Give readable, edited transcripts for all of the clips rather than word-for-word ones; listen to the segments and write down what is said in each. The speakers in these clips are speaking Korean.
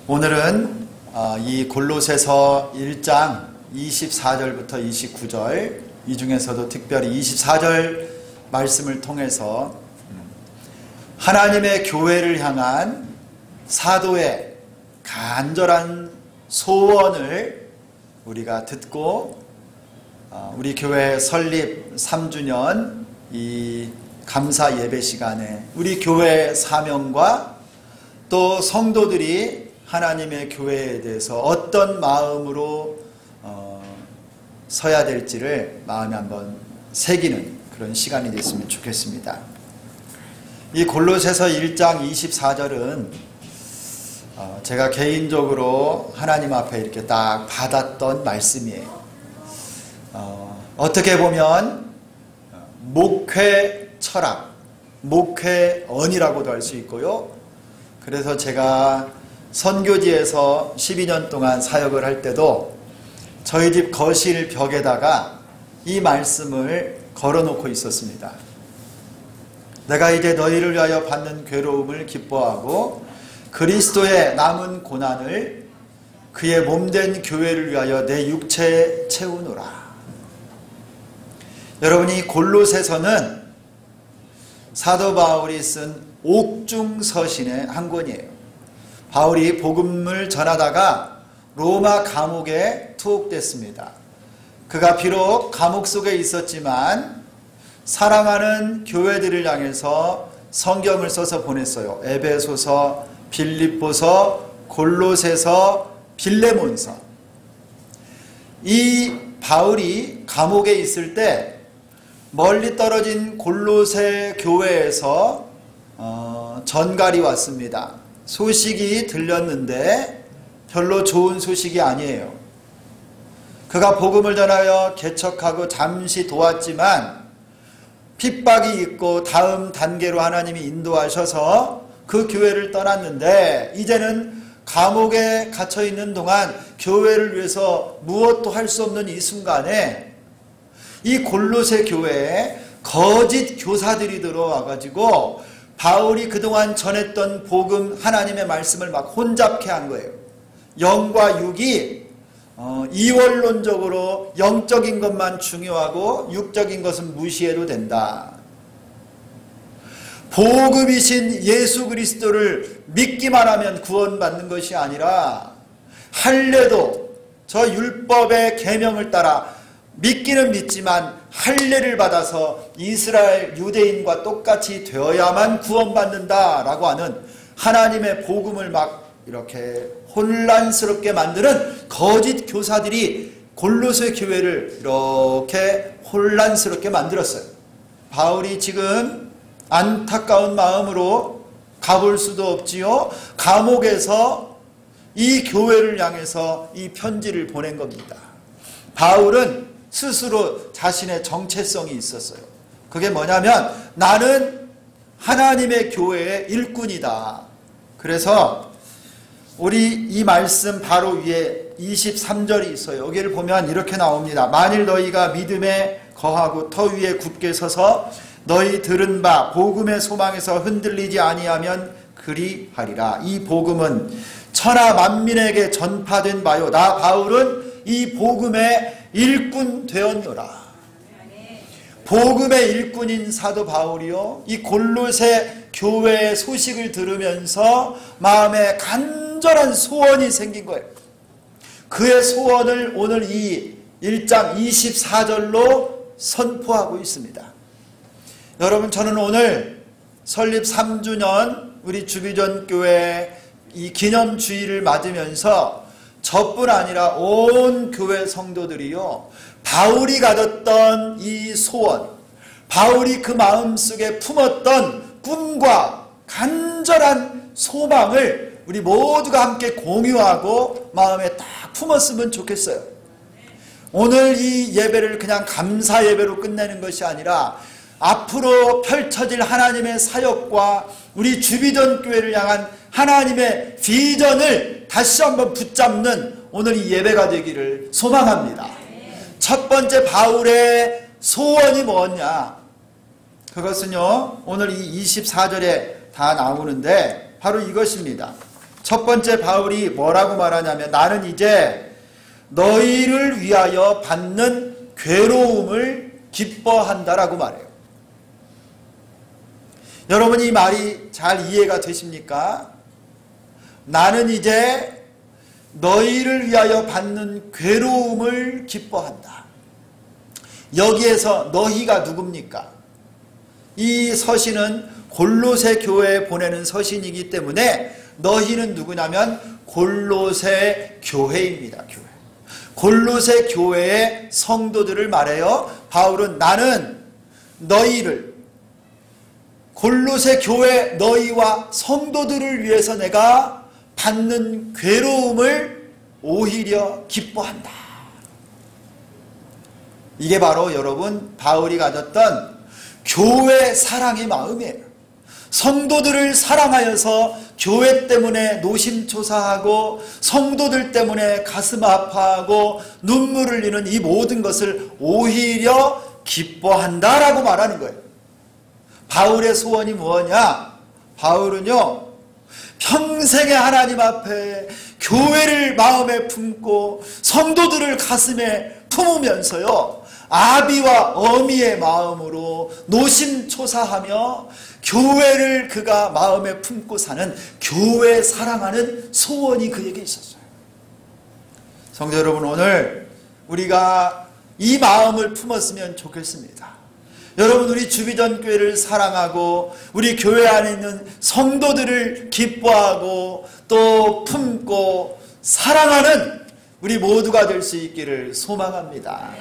오늘은 이 골로새서 1장 24절부터 29절, 이 중에서도 특별히 24절 말씀을 통해서 하나님의 교회를 향한 사도의 간절한 소원을 우리가 듣고 우리 교회 설립 3주년 이 감사 예배 시간에 우리 교회의 사명과 또 성도들이 하나님의 교회에 대해서 어떤 마음으로 서야 될지를 마음에 한번 새기는 그런 시간이 됐으면 좋겠습니다. 이 골로새서 1장 24절은 제가 개인적으로 하나님 앞에 이렇게 딱 받았던 말씀이에요. 어떻게 보면 목회 철학, 목회언이라고도 할 수 있고요. 그래서 제가 선교지에서 12년 동안 사역을 할 때도 저희 집 거실 벽에다가 이 말씀을 걸어놓고 있었습니다. 내가 이제 너희를 위하여 받는 괴로움을 기뻐하고 그리스도의 남은 고난을 그의 몸된 교회를 위하여 내 육체에 채우노라. 여러분이 골로새서는 사도 바울이 쓴 옥중서신의 한 권이에요. 바울이 복음을 전하다가 로마 감옥에 투옥됐습니다. 그가 비록 감옥 속에 있었지만 사랑하는 교회들을 향해서 성경을 써서 보냈어요. 에베소서, 빌립보서, 골로새서, 빌레몬서. 이 바울이 감옥에 있을 때 멀리 떨어진 골로새 교회에서 전갈이 왔습니다. 소식이 들렸는데 별로 좋은 소식이 아니에요. 그가 복음을 전하여 개척하고 잠시 도왔지만 핍박이 있고 다음 단계로 하나님이 인도하셔서 그 교회를 떠났는데 이제는 감옥에 갇혀있는 동안 교회를 위해서 무엇도 할 수 없는 이 순간에 이 골로새 교회에 거짓 교사들이 들어와가지고 바울이 그동안 전했던 복음 하나님의 말씀을 막 혼잡케 한 거예요. 영과 육이 이원론적으로 영적인 것만 중요하고 육적인 것은 무시해도 된다. 복음이신 예수 그리스도를 믿기만 하면 구원받는 것이 아니라 할례도 저 율법의 계명을 따라 믿기는 믿지만 할례를 받아서 이스라엘 유대인과 똑같이 되어야만 구원받는다라고 하는 하나님의 복음을 막 이렇게 혼란스럽게 만드는 거짓 교사들이 골로새 교회를 이렇게 혼란스럽게 만들었어요. 바울이 지금 안타까운 마음으로 가볼 수도 없지요. 감옥에서 이 교회를 향해서 이 편지를 보낸 겁니다. 바울은 스스로 자신의 정체성이 있었어요. 그게 뭐냐면 나는 하나님의 교회의 일꾼이다. 그래서 우리 이 말씀 바로 위에 23절이 있어요. 여기를 보면 이렇게 나옵니다. 만일 너희가 믿음에 거하고 터 위에 굳게 서서 너희 들은 바 복음의 소망에서 흔들리지 아니하면 그리하리라. 이 복음은 천하 만민에게 전파된 바요. 나 바울은 이 복음의 일꾼 되었노라. 복음의 일꾼인 사도 바울이요, 이 골로새 교회의 소식을 들으면서 마음에 간절한 소원이 생긴 거예요. 그의 소원을 오늘 이 1장 24절로 선포하고 있습니다. 여러분, 저는 오늘 설립 3주년 우리 주비전 교회 이 기념주일을 맞으면서 저뿐 아니라 온 교회 성도들이요, 바울이 가졌던 이 소원, 바울이 그 마음속에 품었던 꿈과 간절한 소망을 우리 모두가 함께 공유하고 마음에 딱 품었으면 좋겠어요. 오늘 이 예배를 그냥 감사 예배로 끝내는 것이 아니라 앞으로 펼쳐질 하나님의 사역과 우리 주비전 교회를 향한 하나님의 비전을 다시 한번 붙잡는 오늘 이 예배가 되기를 소망합니다. 첫 번째 바울의 소원이 뭐냐? 그것은요, 오늘 이 24절에 다 나오는데 바로 이것입니다. 첫 번째 바울이 뭐라고 말하냐면 나는 이제 너희를 위하여 받는 괴로움을 기뻐한다라고 말해요. 여러분 이 말이 잘 이해가 되십니까? 나는 이제 너희를 위하여 받는 괴로움을 기뻐한다. 여기에서 너희가 누굽니까? 이 서신은 골로새 교회에 보내는 서신이기 때문에 너희는 누구냐면 골로새 교회입니다. 교회. 골로새 교회의 성도들을 말해요. 바울은 나는 너희를 골로새 교회 너희와 성도들을 위해서 내가 받는 괴로움을 오히려 기뻐한다. 이게 바로 여러분 바울이 가졌던 교회 사랑의 마음이에요. 성도들을 사랑하여서 교회 때문에 노심초사하고 성도들 때문에 가슴 아파하고 눈물을 흘리는 이 모든 것을 오히려 기뻐한다라고 말하는 거예요. 바울의 소원이 뭐냐? 바울은요 평생에 하나님 앞에 교회를 마음에 품고 성도들을 가슴에 품으면서요 아비와 어미의 마음으로 노심초사하며 교회를 그가 마음에 품고 사는 교회 사랑하는 소원이 그에게 있었어요. 성도 여러분, 오늘 우리가 이 마음을 품었으면 좋겠습니다. 여러분, 우리 주비전교회를 사랑하고 우리 교회 안에 있는 성도들을 기뻐하고 또 품고 사랑하는 우리 모두가 될 수 있기를 소망합니다.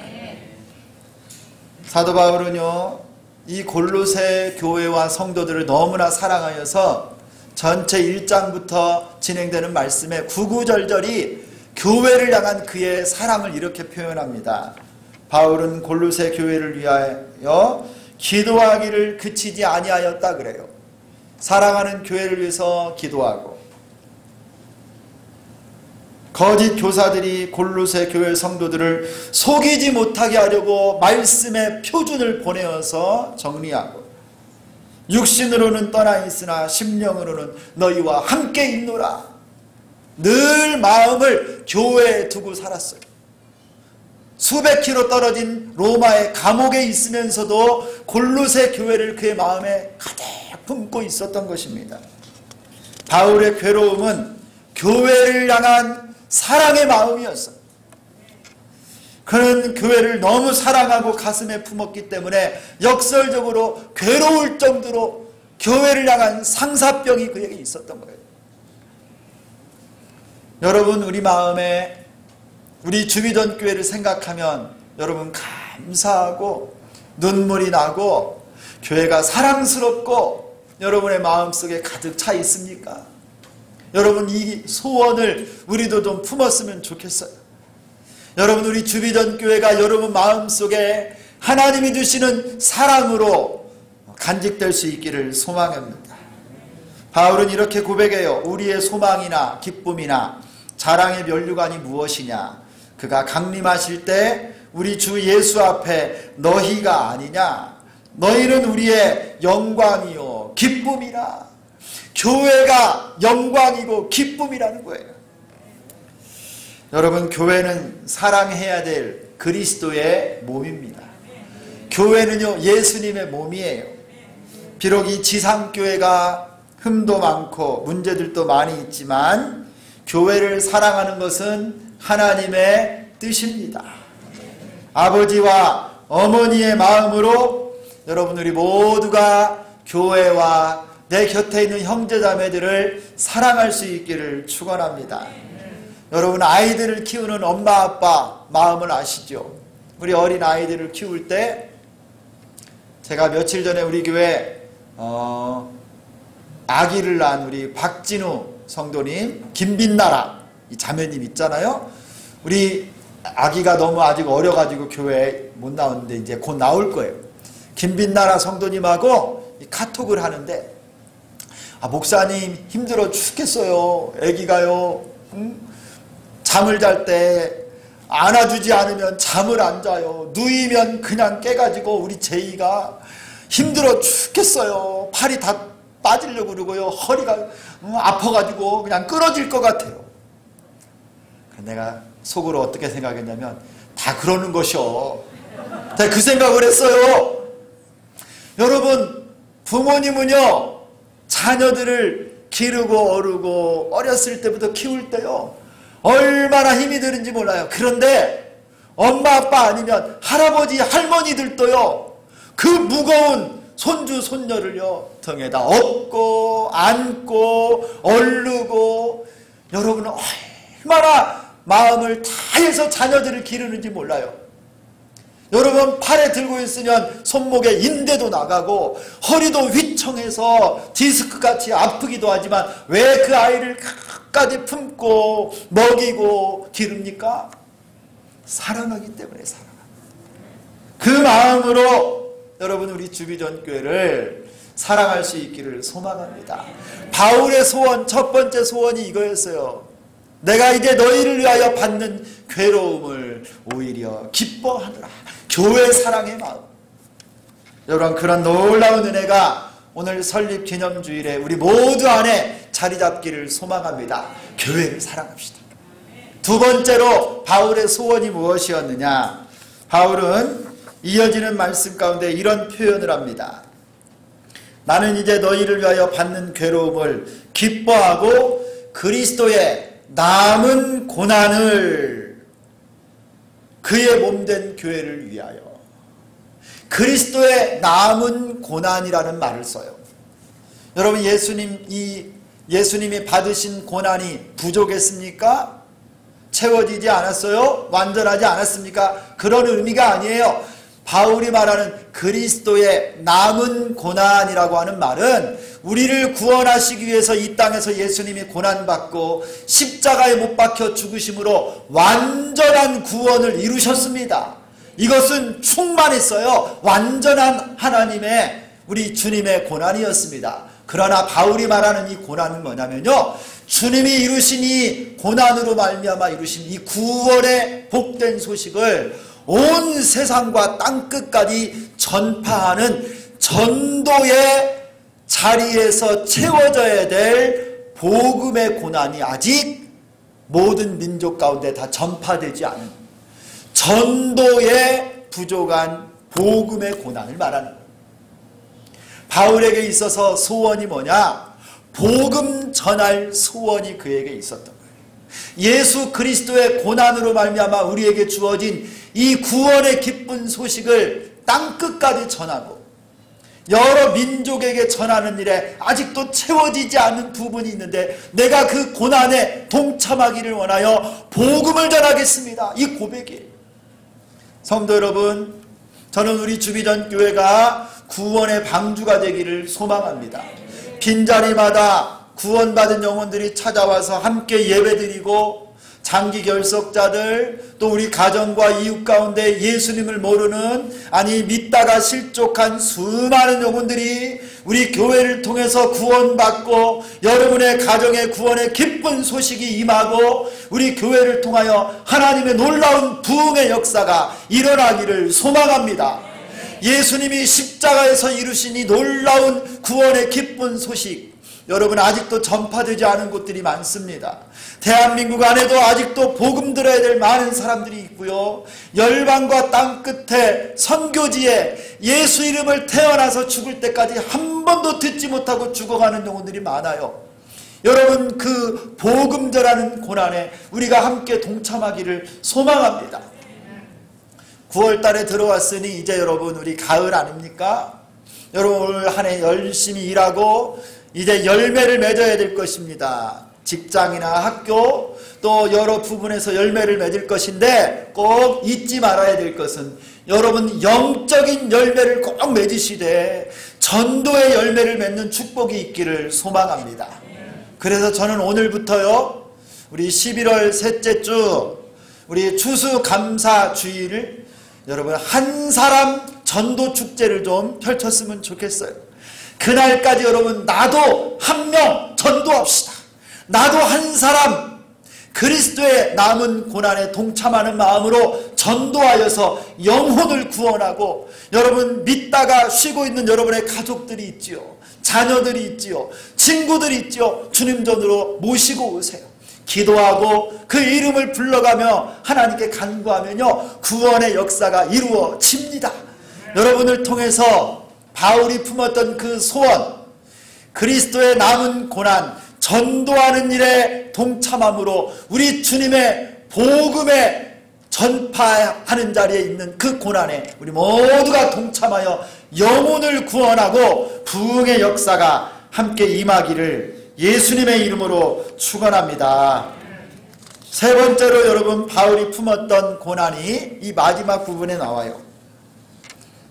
사도 바울은요 이 골로새 교회와 성도들을 너무나 사랑하여서 전체 1장부터 진행되는 말씀에 구구절절이 교회를 향한 그의 사랑을 이렇게 표현합니다. 바울은 골로새 교회를 위하여 기도하기를 그치지 아니하였다 그래요. 사랑하는 교회를 위해서 기도하고, 거짓 교사들이 골로새 교회 성도들을 속이지 못하게 하려고 말씀의 표준을 보내어서 정리하고, 육신으로는 떠나 있으나 심령으로는 너희와 함께 있노라. 늘 마음을 교회에 두고 살았어요. 수백 킬로 떨어진 로마의 감옥에 있으면서도 골로새 교회를 그의 마음에 가득 품고 있었던 것입니다. 바울의 괴로움은 교회를 향한 사랑의 마음이었어요. 그는 교회를 너무 사랑하고 가슴에 품었기 때문에 역설적으로 괴로울 정도로 교회를 향한 상사병이 그에게 있었던 거예요. 여러분, 우리 마음에 우리 주비전교회를 생각하면 여러분 감사하고 눈물이 나고 교회가 사랑스럽고 여러분의 마음속에 가득 차 있습니까? 여러분, 이 소원을 우리도 좀 품었으면 좋겠어요. 여러분, 우리 주비전교회가 여러분 마음속에 하나님이 주시는 사랑으로 간직될 수 있기를 소망합니다. 바울은 이렇게 고백해요. 우리의 소망이나 기쁨이나 자랑의 면류관이 무엇이냐? 그가 강림하실 때 우리 주 예수 앞에 너희가 아니냐? 너희는 우리의 영광이요 기쁨이라. 교회가 영광이고 기쁨이라는 거예요. 여러분, 교회는 사랑해야 될 그리스도의 몸입니다. 교회는요 예수님의 몸이에요. 비록 이 지상교회가 흠도 많고 문제들도 많이 있지만 교회를 사랑하는 것은 하나님의 뜻입니다. 아버지와 어머니의 마음으로 여러분 우리 모두가 교회와 내 곁에 있는 형제자매들을 사랑할 수 있기를 축원합니다. 여러분, 아이들을 키우는 엄마 아빠 마음을 아시죠? 우리 어린 아이들을 키울 때 제가 며칠 전에 우리 교회 아기를 낳은 우리 박진우 성도님, 김빛나라 이 자매님 있잖아요. 우리 아기가 너무 아직 어려가지고 교회에 못 나오는데 이제 곧 나올 거예요. 김빛나라 성도님하고 카톡을 하는데, 목사님 힘들어 죽겠어요. 아기가요 잠을 잘 때 안아주지 않으면 잠을 안 자요. 누이면 그냥 깨가지고 우리 제이가 힘들어 죽겠어요. 팔이 다 빠지려고 그러고요. 허리가 아파가지고 그냥 끊어질 것 같아요. 내가 속으로 어떻게 생각했냐면 다 그러는 것이요. 내가 그 생각을 했어요. 여러분, 부모님은요, 자녀들을 기르고 어르고 어렸을 때부터 키울 때요, 얼마나 힘이 드는지 몰라요. 그런데 엄마 아빠 아니면 할아버지 할머니들도요, 그 무거운 손주 손녀를요 등에다 업고 안고 얼르고, 여러분은 얼마나 마음을 다해서 자녀들을 기르는지 몰라요. 여러분, 팔에 들고 있으면 손목에 인대도 나가고 허리도 휘청해서 디스크같이 아프기도 하지만 왜 그 아이를 끝까지 품고 먹이고 기릅니까? 사랑하기 때문에. 그 마음으로 여러분, 우리 주비전교회를 사랑할 수 있기를 소망합니다. 바울의 소원, 첫 번째 소원이 이거였어요. 내가 이제 너희를 위하여 받는 괴로움을 오히려 기뻐하노라. 교회 사랑의 마음. 여러분, 그런 놀라운 은혜가 오늘 설립 기념주일에 우리 모두 안에 자리 잡기를 소망합니다. 교회를 사랑합시다. 두 번째로 바울의 소원이 무엇이었느냐? 바울은 이어지는 말씀 가운데 이런 표현을 합니다. 나는 이제 너희를 위하여 받는 괴로움을 기뻐하고 그리스도의 남은 고난을, 그의 몸된 교회를 위하여, 그리스도의 남은 고난이라는 말을 써요. 여러분, 예수님이 받으신 고난이 부족했습니까? 채워지지 않았어요? 완전하지 않았습니까? 그런 의미가 아니에요. 바울이 말하는 그리스도의 남은 고난이라고 하는 말은 우리를 구원하시기 위해서 이 땅에서 예수님이 고난받고 십자가에 못 박혀 죽으심으로 완전한 구원을 이루셨습니다. 이것은 충만했어요. 완전한 하나님의, 우리 주님의 고난이었습니다. 그러나 바울이 말하는 이 고난은 뭐냐면요, 주님이 이루신 이 고난으로 말미암아 이루신 이 구원의 복된 소식을 온 세상과 땅끝까지 전파하는 전도의 자리에서 채워져야 될 복음의 고난이 아직 모든 민족 가운데 다 전파되지 않은 전도에 부족한 복음의 고난을 말하는 거예요. 바울에게 있어서 소원이 뭐냐? 복음 전할 소원이 그에게 있었던 거예요. 예수 그리스도의 고난으로 말미암아 우리에게 주어진 이 구원의 기쁜 소식을 땅끝까지 전하고 여러 민족에게 전하는 일에 아직도 채워지지 않는 부분이 있는데 내가 그 고난에 동참하기를 원하여 복음을 전하겠습니다. 이 고백이에요. 성도 여러분, 저는 우리 주비전교회가 구원의 방주가 되기를 소망합니다. 빈자리마다 구원받은 영혼들이 찾아와서 함께 예배드리고, 장기 결석자들, 또 우리 가정과 이웃 가운데 예수님을 모르는, 아니 믿다가 실족한 수많은 영혼들이 우리 교회를 통해서 구원받고 여러분의 가정의 구원의 기쁜 소식이 임하고 우리 교회를 통하여 하나님의 놀라운 부흥의 역사가 일어나기를 소망합니다. 예수님이 십자가에서 이루신 이 놀라운 구원의 기쁜 소식, 여러분 아직도 전파되지 않은 곳들이 많습니다. 대한민국 안에도 아직도 복음 들어야 될 많은 사람들이 있고요. 열방과 땅끝에 선교지에 예수 이름을 태어나서 죽을 때까지 한 번도 듣지 못하고 죽어가는 영혼들이 많아요. 여러분, 그 복음 전하는 고난에 우리가 함께 동참하기를 소망합니다. 9월 달에 들어왔으니 이제 여러분 우리 가을 아닙니까? 여러분 올 한 해 열심히 일하고 이제 열매를 맺어야 될 것입니다. 직장이나 학교 또 여러 부분에서 열매를 맺을 것인데 꼭 잊지 말아야 될 것은 여러분 영적인 열매를 꼭 맺으시되 전도의 열매를 맺는 축복이 있기를 소망합니다. 그래서 저는 오늘부터요, 우리 11월 셋째 주 우리 추수감사주의를 여러분 한 사람 전도 축제를 좀 펼쳤으면 좋겠어요. 그날까지 여러분 나도 한 명 전도합시다. 나도 한 사람 그리스도의 남은 고난에 동참하는 마음으로 전도하여서 영혼을 구원하고, 여러분 믿다가 쉬고 있는 여러분의 가족들이 있지요. 자녀들이 있지요, 친구들이 있지요, 주님 전으로 모시고 오세요. 기도하고 그 이름을 불러가며 하나님께 간구하면요, 구원의 역사가 이루어집니다. 여러분을 통해서 바울이 품었던 그 소원, 그리스도의 남은 고난, 전도하는 일에 동참함으로 우리 주님의 복음에 전파하는 자리에 있는 그 고난에 우리 모두가 동참하여 영혼을 구원하고 부흥의 역사가 함께 임하기를 예수님의 이름으로 축원합니다. 세 번째로 여러분, 바울이 품었던 고난이 이 마지막 부분에 나와요.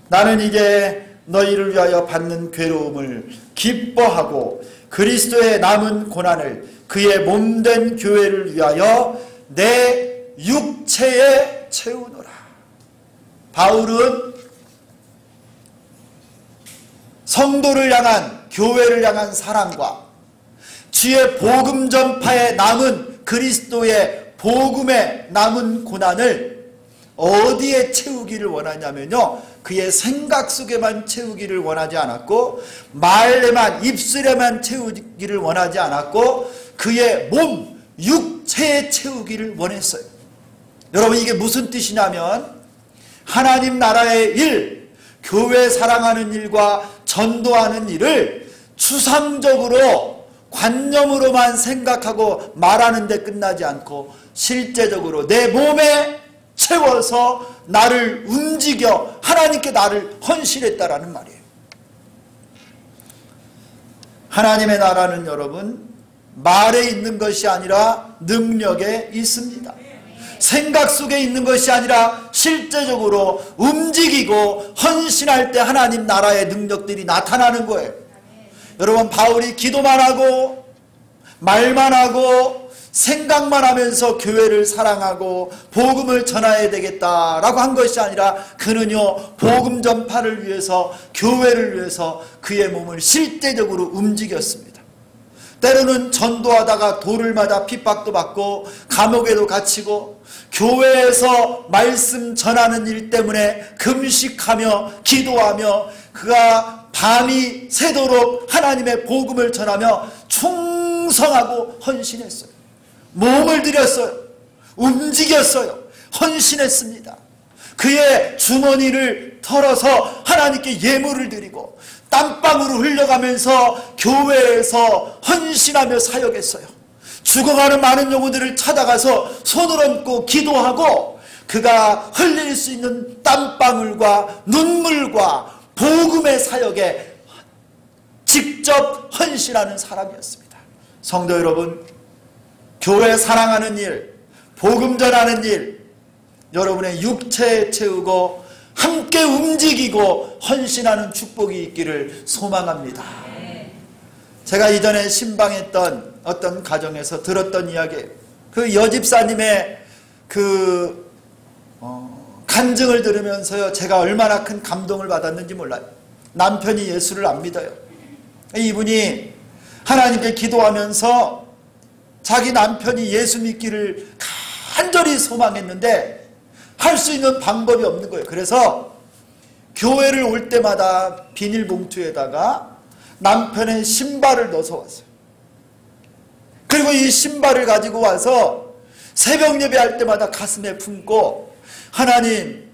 나는 이제 너희를 위하여 받는 괴로움을 기뻐하고 그리스도의 남은 고난을 그의 몸된 교회를 위하여 내 육체에 채우노라. 바울은 성도를 향한, 교회를 향한 사랑과 주의 복음 전파에 남은 그리스도의 복음에 남은 고난을 어디에 채우기를 원하냐면요, 그의 생각 속에만 채우기를 원하지 않았고, 말에만, 입술에만 채우기를 원하지 않았고, 그의 몸, 육체에 채우기를 원했어요. 여러분, 이게 무슨 뜻이냐면 하나님 나라의 일, 교회 사랑하는 일과 전도하는 일을 추상적으로 관념으로만 생각하고 말하는 데 끝나지 않고 실제적으로 내 몸에 채워서 나를 움직여 하나님께 나를 헌신했다라는 말이에요. 하나님의 나라는 여러분, 말에 있는 것이 아니라 능력에 있습니다. 생각 속에 있는 것이 아니라 실제적으로 움직이고 헌신할 때 하나님 나라의 능력들이 나타나는 거예요. 여러분, 바울이 기도만 하고 말만 하고 생각만 하면서 교회를 사랑하고 복음을 전해야 되겠다라고 한 것이 아니라, 그는요, 복음 전파를 위해서, 교회를 위해서 그의 몸을 실제적으로 움직였습니다. 때로는 전도하다가 돌을 맞아 핍박도 받고 감옥에도 갇히고, 교회에서 말씀 전하는 일 때문에 금식하며 기도하며 그가 밤이 새도록 하나님의 복음을 전하며 충성하고 헌신했어요. 몸을 들였어요. 움직였어요. 헌신했습니다. 그의 주머니를 털어서 하나님께 예물을 드리고 땀방울을 흘려가면서 교회에서 헌신하며 사역했어요. 죽어가는 많은 영혼들을 찾아가서 손을 얹고 기도하고, 그가 흘릴 수 있는 땀방울과 눈물과 복음의 사역에 직접 헌신하는 사람이었습니다. 성도 여러분, 교회 사랑하는 일, 복음 전하는 일, 여러분의 육체에 채우고 함께 움직이고 헌신하는 축복이 있기를 소망합니다. 제가 이전에 신방했던 어떤 가정에서 들었던 이야기예요. 그 여집사님의 간증을 들으면서요, 제가 얼마나 큰 감동을 받았는지 몰라요. 남편이 예수를 안 믿어요. 이분이 하나님께 기도하면서 자기 남편이 예수 믿기를 간절히 소망했는데 할 수 있는 방법이 없는 거예요. 그래서 교회를 올 때마다 비닐봉투에다가 남편의 신발을 넣어서 왔어요. 그리고 이 신발을 가지고 와서 새벽 예배할 때마다 가슴에 품고, 하나님,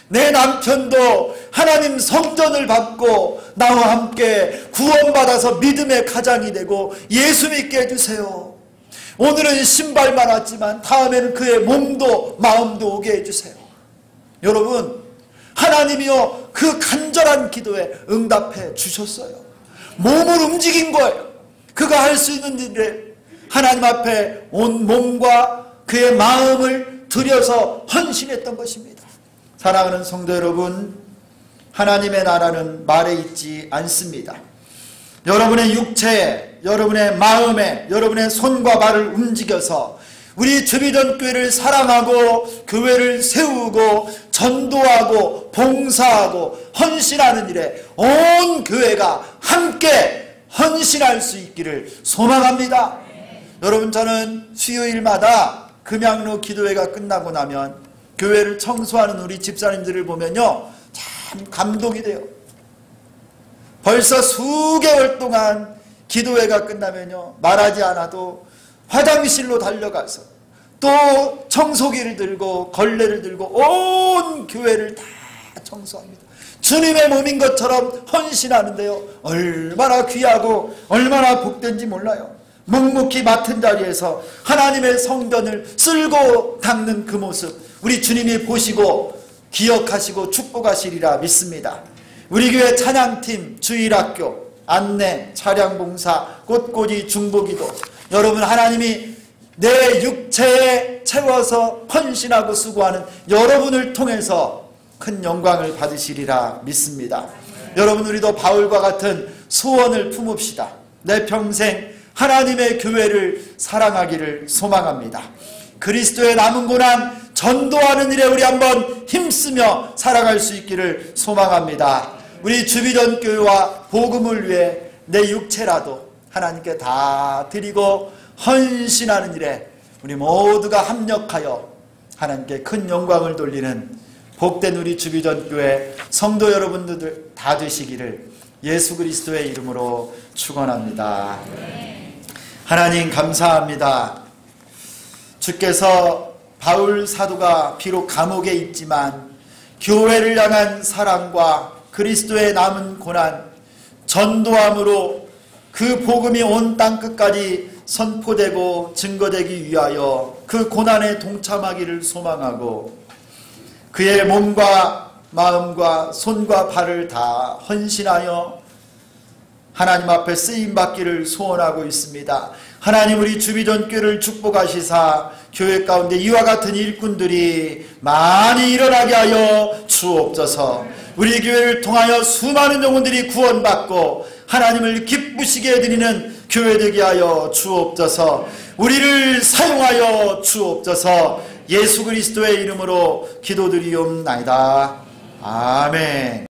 내 남편도 하나님 성전을 받고 나와 함께 구원받아서 믿음의 가장이 되고 예수 믿게 해주세요. 오늘은 신발만 왔지만 다음에는 그의 몸도 마음도 오게 해주세요. 여러분, 하나님이요, 그 간절한 기도에 응답해 주셨어요. 몸을 움직인 거예요. 그가 할 수 있는 일에 하나님 앞에 온 몸과 그의 마음을 들여서 헌신했던 것입니다. 사랑하는 성도 여러분, 하나님의 나라는 말에 있지 않습니다. 여러분의 육체에, 여러분의 마음에, 여러분의 손과 발을 움직여서 우리 주비전 교회를 사랑하고 교회를 세우고 전도하고 봉사하고 헌신하는 일에 온 교회가 함께 헌신할 수 있기를 소망합니다. 여러분, 저는 수요일마다 금양로 기도회가 끝나고 나면 교회를 청소하는 우리 집사님들을 보면요, 참 감동이 돼요. 벌써 수개월 동안 기도회가 끝나면요, 말하지 않아도 화장실로 달려가서 또 청소기를 들고 걸레를 들고 온 교회를 다 청소합니다. 주님의 몸인 것처럼 헌신하는데요, 얼마나 귀하고 얼마나 복된지 몰라요. 묵묵히 맡은 자리에서 하나님의 성전을 쓸고 닦는 그 모습, 우리 주님이 보시고 기억하시고 축복하시리라 믿습니다. 우리 교회 찬양팀, 주일학교, 안내, 차량봉사, 꽃꽂이, 중보기도, 여러분 하나님이 내 육체에 채워서 헌신하고 수고하는 여러분을 통해서 큰 영광을 받으시리라 믿습니다. 여러분, 우리도 바울과 같은 소원을 품읍시다. 내 평생 하나님의 교회를 사랑하기를 소망합니다. 그리스도의 남은 고난 전도하는 일에 우리 한번 힘쓰며 살아갈 수 있기를 소망합니다. 우리 주비전 교회와 복음을 위해 내 육체라도 하나님께 다 드리고 헌신하는 일에 우리 모두가 합력하여 하나님께 큰 영광을 돌리는 복된 우리 주비전 교회 성도 여러분들 다 되시기를 예수 그리스도의 이름으로 축원합니다. 하나님 감사합니다. 주께서 바울 사도가 비록 감옥에 있지만 교회를 향한 사랑과 그리스도의 남은 고난, 전도함으로 그 복음이 온 땅 끝까지 선포되고 증거되기 위하여 그 고난에 동참하기를 소망하고 그의 몸과 마음과 손과 발을 다 헌신하여 하나님 앞에 쓰임받기를 소원하고 있습니다. 하나님, 우리 주비전교회를 축복하시사 교회 가운데 이와 같은 일꾼들이 많이 일어나게 하여 주옵소서. 우리 교회를 통하여 수많은 영혼들이 구원받고 하나님을 기쁘시게 드리는 교회 되게 하여 주옵소서. 우리를 사용하여 주옵소서. 예수 그리스도의 이름으로 기도드리옵나이다. 아멘.